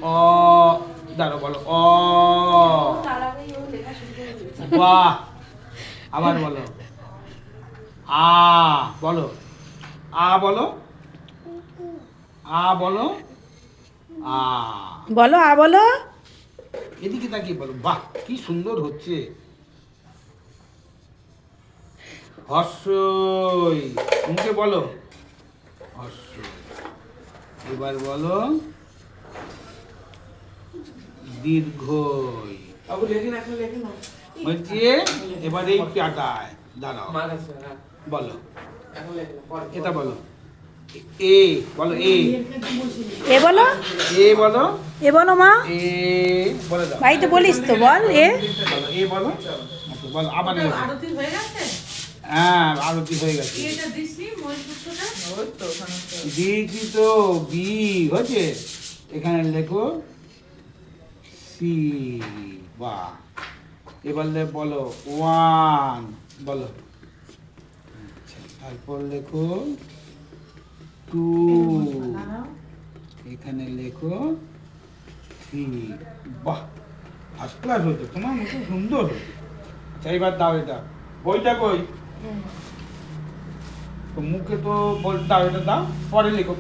অ দাঁড়ো বলো অ। বাহ, আবার বলো আ। বলো আ বলো, আ বলো, আ। বলো আ বলো। এদিকে তাকিয়ে বলো, বাহ কি সুন্দর হচ্ছে। হর্ষই, মুখে বলো হর্ষই। এবার বলো দীর্ঘই। হচ্ছে এবার এই কাটায় দাঁড়াও, বলো এটা বলো এ। বলো এ। এ বলো, এ বলো, এ বলো মা। এ বলে দাও। বাড়িতে বলিস তো, বল এ। বলো এ বলো। আচ্ছা, বলো আবার লেখো। আরতি হয়ে গেছে? হ্যাঁ আরতি হয়ে গেছে। এটা দিসনি মহিষপুরটা? ওই তো ওখানে তো। দিয়েছি তো, বি হয়েছে। এখানে লেখো সি। বাহ, এবার বলো ওয়ান। বলো আচ্ছা, তারপর লেখো টু। এখানে লেখো থ্রি। বাহ, ফার্স্ট ক্লাস হয়েছে, তোমার মতো সুন্দর হয়েছে। আচ্ছা এবার দাও এটা, বইটা কই? তো মুখে তো বল দাও, এটা দাও, পরে লেখো।